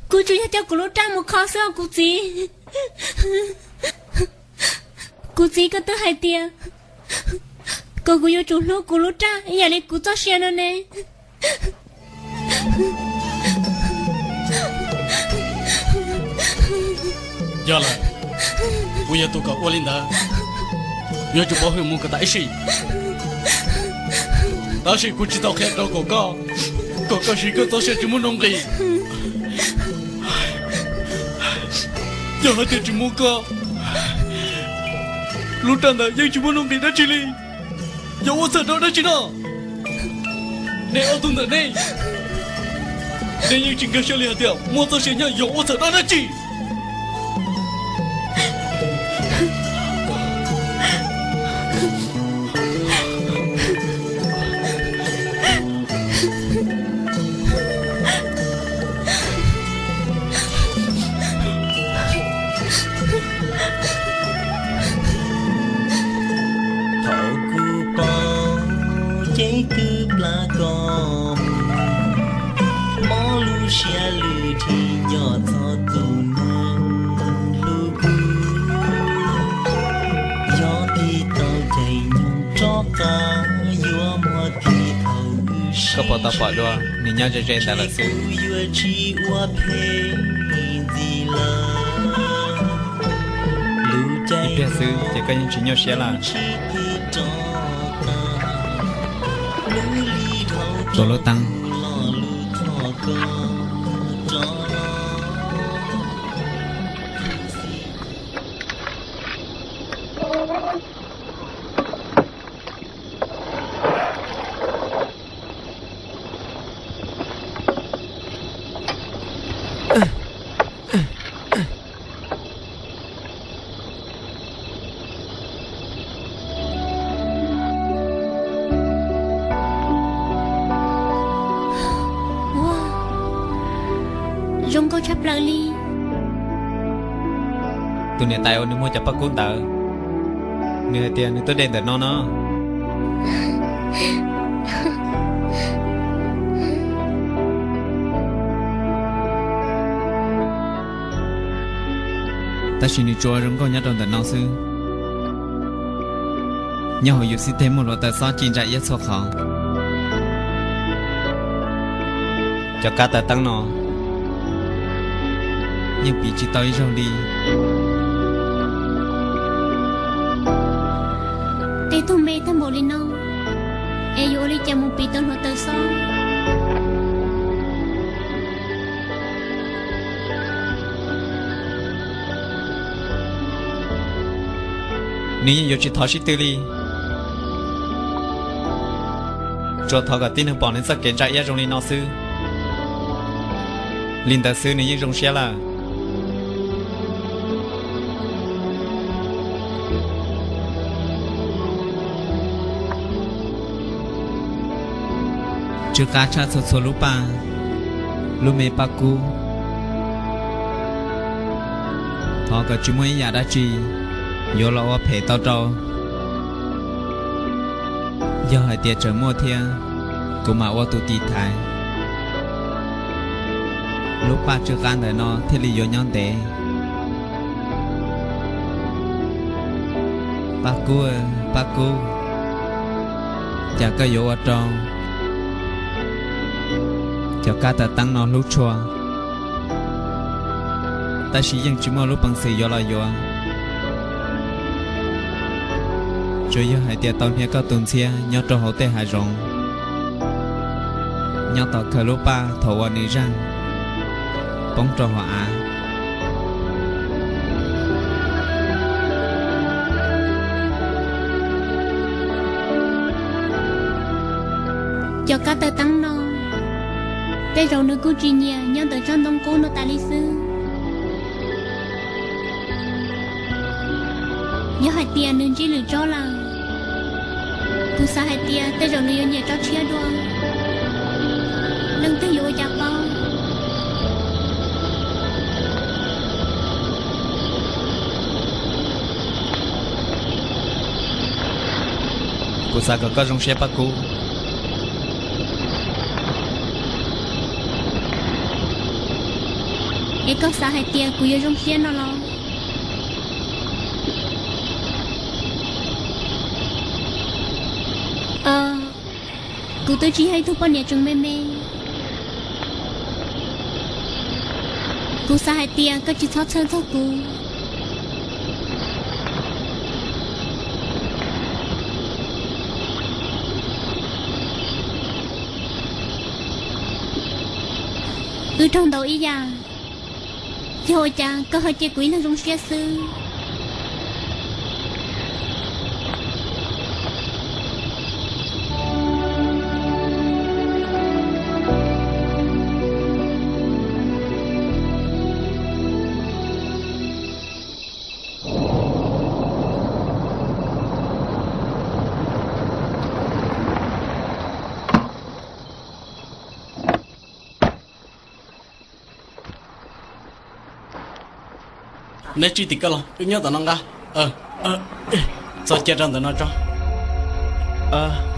cô chú cho cô lỗ trang một khó sao cô gì cô gì có tới hai tia cô yêu chú lỗ cô lỗ trang giờ này cô cho xe nó nè giờ là bây giờ tôi có Olinda giờ chú bảo hiểm muốn cái đại sĩ đó là cô chỉ tao khéo đâu có gì cơ tao sẽ chỉ muốn nông gì giờ hai tiền chỉ muốn có lúc tràn đời nhưng chỉ muốn nông gì đó chỉ đi giờ ô sợ đâu đó chỉ nó để ô tung đời này để những chuyện cơ sẽ liền theo mua tao sẽ nhớ giờ ô sợ đó đó chỉ có bỏ tao bỏ đua mình nhau chơi ta là sự ít sự chỉ có những chuyện nhỏ xíu là số lô tăng rong câu chấp lời đi tụi này tay ôn mua chập bắt cuốn tờ nửa tiền nửa tới đèn tờ nó ta chỉ đi chùa rong câu nhát đòn tờ nó sư nhau hồi xin thêm một loại tờ xóa chín chạy nhất số khó cho cả tờ tăng nó nhưng bị chỉ tới rồi đi để tôi mê tham bộ lên đâu ai vô đi chăm một bị tên họ tới sau nếu như chỉ tháo sĩ tư đi cho tháo cả tin hơn bỏ nên sắc kiến chạy ra trong đi nó sư linh ta sư nếu như trong xe là chưa cá cha sốt sốt lúc ba lúc mấy ba cú thọ cả chú mấy nhà đã chi vô lo phải tao trâu do hai tiệt trở mua thiên cũng mà ô tô tì thái lúc ba chưa can đời nó thiết lý vô nhon tế ba cú chả có vô ở trong cho cả ta tăng nó lúc chua ta chỉ dành chỉ một lúc bằng sự do là do rồi giờ hai tiệt tàu nhà cao tuần xe nhau cho hậu tệ hải rộng nhau tàu khởi lúc ba thầu vào nỉ răng bóng cho họ á cho cả ta tăng nó bây giờ nó cứ chỉ nhẹ nhưng từ trong đông cô nó ta đi sư nhớ hai tiền nên chỉ lựa cho là cứ xa hai tiền bây giờ nó nhẹ cho chia đua đừng tới vô chặt bao cô sa có trong xe ba cú em có sao hay tia của yêu trong xuyên nó lo cụ tôi chỉ hay thu bao nhiêu trong mê mê cụ sao hay tia có chỉ thoát chân thôi cụ trong đầu ý à rồi cha có hơi chơi quỷ là trong xe sư nãy chỉ tiếc lo, cứ nhớ tao năng ga, sao chết rằng tao nói cho,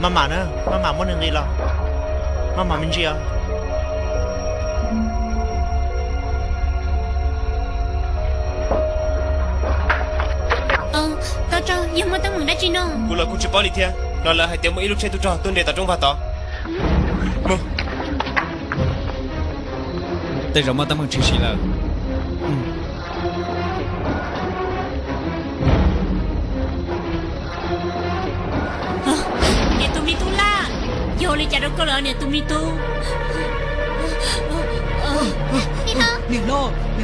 mama nữa, mama muốn đừng đi lo, mama mình gì à? tao cho, nhưng mà tao muốn đã chi nó. Cú là cú chỉ bỏ đi thia, nó là hai tiếng một ít lúc chơi tu cho, tôi để tao trong vào tao. Tại rồi mà tao muốn chỉ là vô đi chả đâu có lỡ nè tụi mi tu nè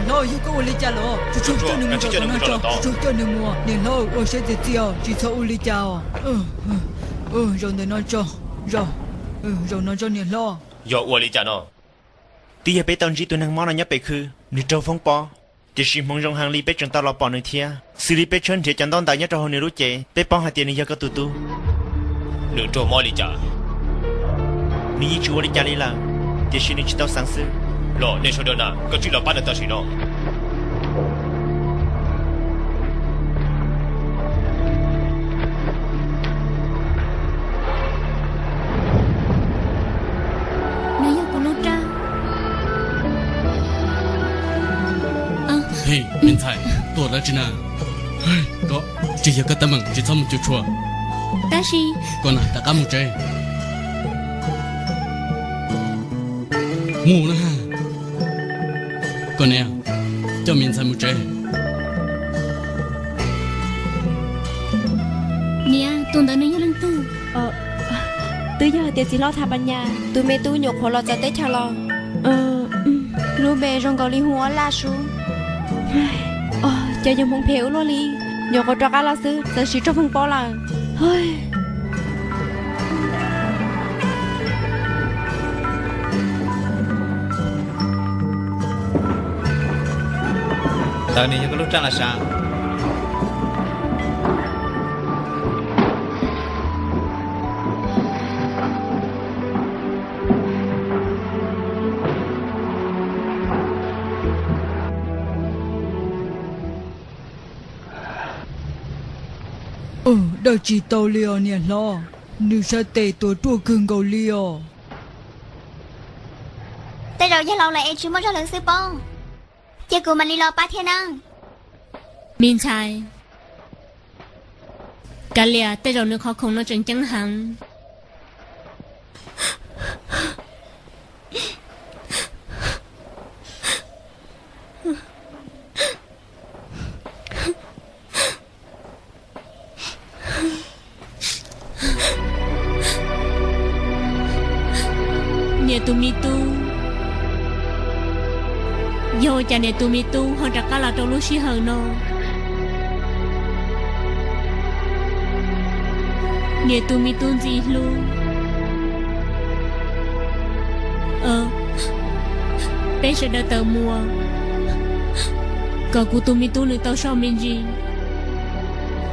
lo yêu có uli cha lo chú cho nè mua chú cho nè mua nè lo ở sẽ gì tiêu chỉ cho uli cha rồi nè nói cho rồi nói cho nè lo yo uli cha nó tí giờ bé tao chỉ tụi nàng món này nhớ bé khư nè trâu phong po chỉ xin mong rằng hàng li bé chân tao lo bỏ nơi thia xử lý bé chân chỉ chân tao đại nhớ cho họ nè lúc chế bé bỏ hai tiền này giờ có tu nè trâu mò li cha你住我的家里了，也许你知道丧事。咯，你说的呢？可去了办的东西咯。你要不弄渣？嘿，明才，多了只呢。có chỉ có tâm mừng chỉ xong một chút chua. Ta gì? Còn là ta cá một trái. Mù nữa ha. Còn nè, cho mình xài một trái. Nè, tuần tới nó lên tu. Từ giờ tiền chỉ lo thà ban nhà, tụi mẹ tôi nhục họ lo cho tết chào lo. Lúc bé rong cầu li hoa la su. Cho dùng phong phiếu lo li, nhục họ cho cá la sư, giờ chỉ cho phong po là. Tao này có lúc trang là sao? Đâu chỉ tàu liều nè lo, nếu sao tệ tuổi tua cưng cầu liều. Tại rồi giờ lâu lại em chưa mất ra lần sư bông. Giờ cô mình đi lo ba thiên năng. Miên trai. Cả lìa tại rồi nước khó không nó chẳng chẳng hẳn. Nè tụi mi tu vô cha nè tụi mi tu hơn trả cá là trong lúc xí hơn nó nè tụi mi tu gì luôn bé sẽ đợi tờ mùa cờ của tụi mi tu lừa tao sau mình gì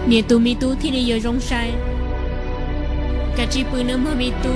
nè tụi mi tu thì này giờ rong sai cả chi bữa nữa mà mi tu